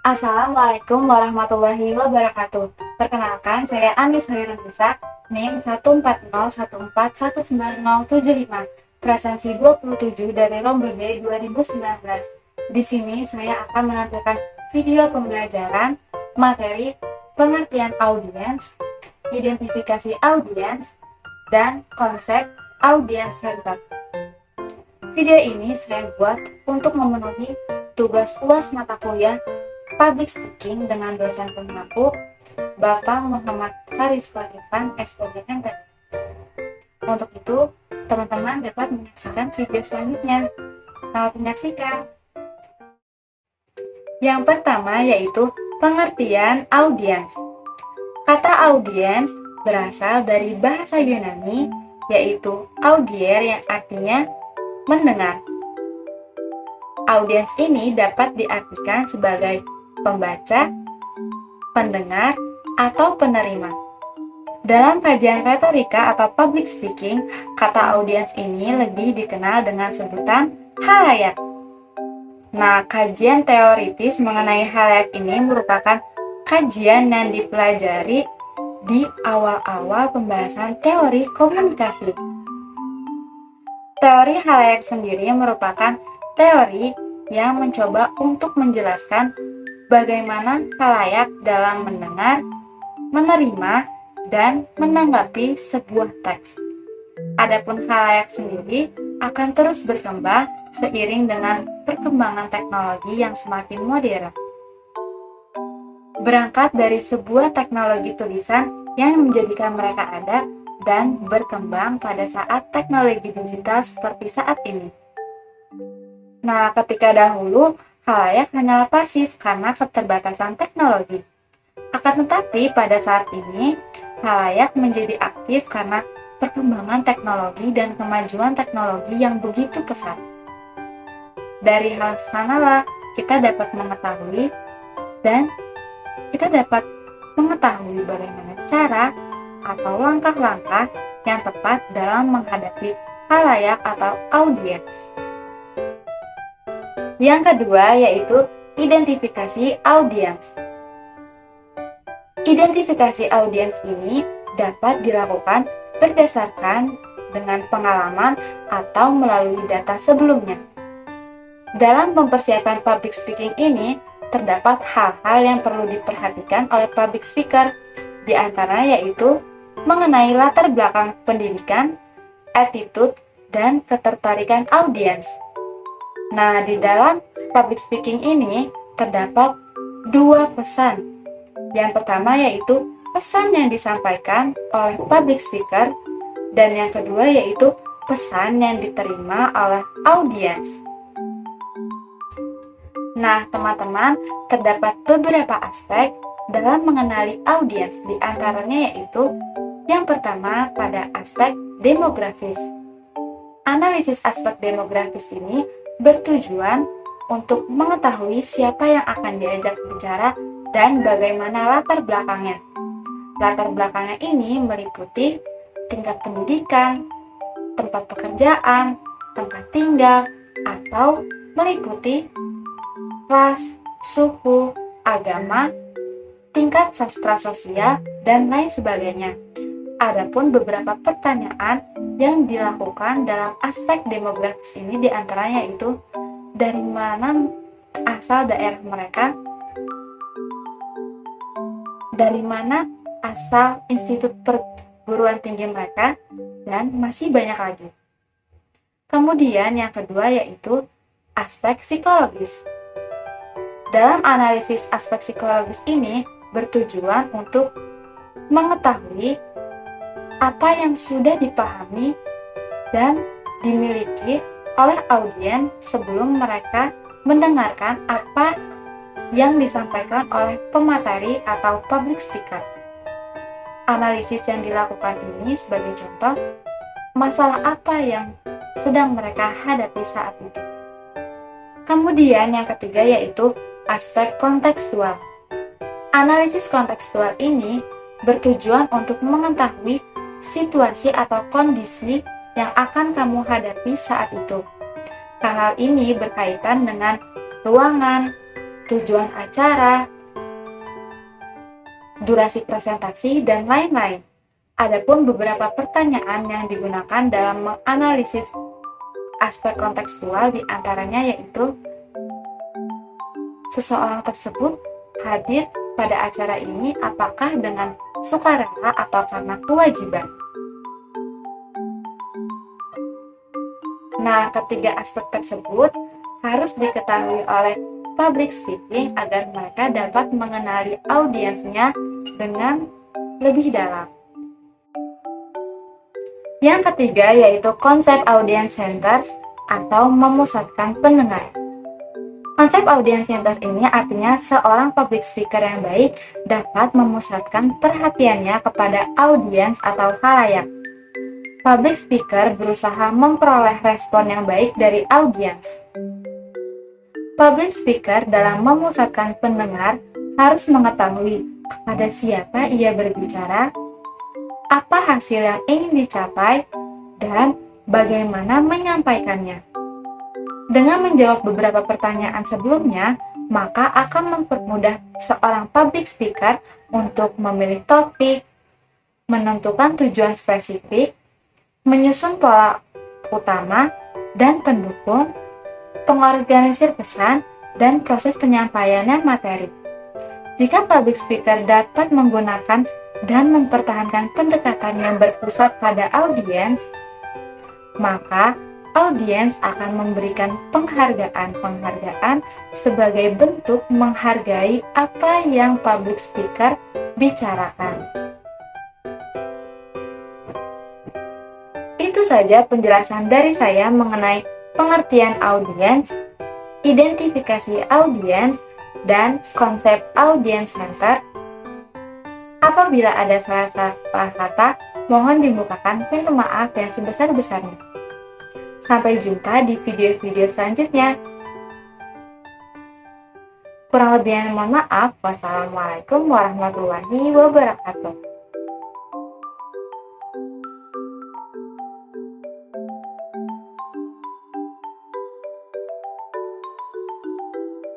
Assalamualaikum warahmatullahi wabarakatuh. Perkenalkan, saya Anis Hairunisa, NIM 14014197075, presensi 27 dari Lomba B 2019. Di sini saya akan menampilkan video pembelajaran materi pengertian audiens, identifikasi audiens, dan konsep audiens center. Video ini saya buat untuk memenuhi tugas UAS mata kuliah Public Speaking dengan dosen pemangku Bapak Muhammad Farisco Irfan, SPG MT. Untuk itu, teman-teman dapat menyaksikan video selanjutnya. Selamat menyaksikan. Yang pertama yaitu pengertian audiens. Kata audiens berasal dari bahasa Yunani, yaitu audier yang artinya mendengar. Audiens ini dapat diartikan sebagai pembaca, pendengar, atau penerima. Dalam kajian retorika atau public speaking, kata audiens ini lebih dikenal dengan sebutan halayak. Nah, kajian teoritis mengenai halayak ini merupakan kajian yang dipelajari di awal-awal pembahasan teori komunikasi. Teori halayak sendiri merupakan teori yang mencoba untuk menjelaskan bagaimana halayak dalam mendengar, menerima, dan menanggapi sebuah teks. Adapun halayak sendiri akan terus berkembang seiring dengan perkembangan teknologi yang semakin modern. Berangkat dari sebuah teknologi tulisan yang menjadikan mereka ada dan berkembang pada saat teknologi digital seperti saat ini. Nah, ketika dahulu, halayak hanyalah pasif karena keterbatasan teknologi. Akan tetapi, pada saat ini, halayak menjadi aktif karena perkembangan teknologi dan kemajuan teknologi yang begitu pesat. Dari hal sanalah kita dapat mengetahui bagaimana cara atau langkah-langkah yang tepat dalam menghadapi halayak atau audiens. Yang kedua yaitu identifikasi audiens. Identifikasi audiens ini dapat dilakukan berdasarkan dengan pengalaman atau melalui data sebelumnya. Dalam mempersiapkan public speaking ini, terdapat hal-hal yang perlu diperhatikan oleh public speaker, di antaranya yaitu mengenai latar belakang pendidikan, attitude, dan ketertarikan audiens. Nah, di dalam public speaking ini terdapat dua pesan. Yang pertama yaitu pesan yang disampaikan oleh public speaker, dan yang kedua yaitu pesan yang diterima oleh audiens. Nah, teman-teman, terdapat beberapa aspek dalam mengenali audiens, di antaranya yaitu yang pertama pada aspek demografis. Analisis aspek demografis ini bertujuan untuk mengetahui siapa yang akan diajak bicara dan bagaimana latar belakangnya. Latar belakangnya ini meliputi tingkat pendidikan, tempat pekerjaan, tempat tinggal, atau meliputi ras, suku, agama, tingkat sastra sosial, dan lain sebagainya. Adapun beberapa pertanyaan yang dilakukan dalam aspek demografis ini diantaranya yaitu dari mana asal daerah mereka, dari mana asal institut perguruan tinggi mereka, dan masih banyak lagi. Kemudian yang kedua yaitu aspek psikologis. Dalam analisis aspek psikologis ini bertujuan untuk mengetahui apa yang sudah dipahami dan dimiliki oleh audiens sebelum mereka mendengarkan apa yang disampaikan oleh pemateri atau public speaker. Analisis yang dilakukan ini sebagai contoh, masalah apa yang sedang mereka hadapi saat itu. Kemudian yang ketiga yaitu aspek kontekstual. Analisis kontekstual ini bertujuan untuk mengetahui situasi atau kondisi yang akan kamu hadapi saat itu. Hal ini berkaitan dengan ruangan, tujuan acara, durasi presentasi, dan lain-lain. Adapun beberapa pertanyaan yang digunakan dalam menganalisis aspek kontekstual diantaranya yaitu seseorang tersebut hadir pada acara ini apakah dengan sukarela atau karena kewajiban. Nah, ketiga aspek tersebut harus diketahui oleh public speaking agar mereka dapat mengenali audiensnya dengan lebih dalam. Yang ketiga yaitu konsep audience centers atau memusatkan pendengar. Konsep audience center ini artinya seorang public speaker yang baik dapat memusatkan perhatiannya kepada audiens atau khalayak. Public speaker berusaha memperoleh respon yang baik dari audiens. Public speaker dalam memusatkan pendengar harus mengetahui kepada siapa ia berbicara, apa hasil yang ingin dicapai, dan bagaimana menyampaikannya. Dengan menjawab beberapa pertanyaan sebelumnya, maka akan mempermudah seorang public speaker untuk memilih topik, menentukan tujuan spesifik, menyusun pola utama dan pendukung, pengorganisir pesan, dan proses penyampaiannya materi. Jika public speaker dapat menggunakan dan mempertahankan pendekatan yang berpusat pada audiens, maka audiens akan memberikan penghargaan sebagai bentuk menghargai apa yang public speaker bicarakan. Itu saja penjelasan dari saya mengenai pengertian audiens, identifikasi audiens, dan konsep audience center. Apabila ada salah kata, mohon dibukakan pintu maaf yang sebesar-besarnya. Sampai jumpa di video-video selanjutnya. Kurang lebihnya mohon maaf. Wassalamualaikum warahmatullahi wabarakatuh.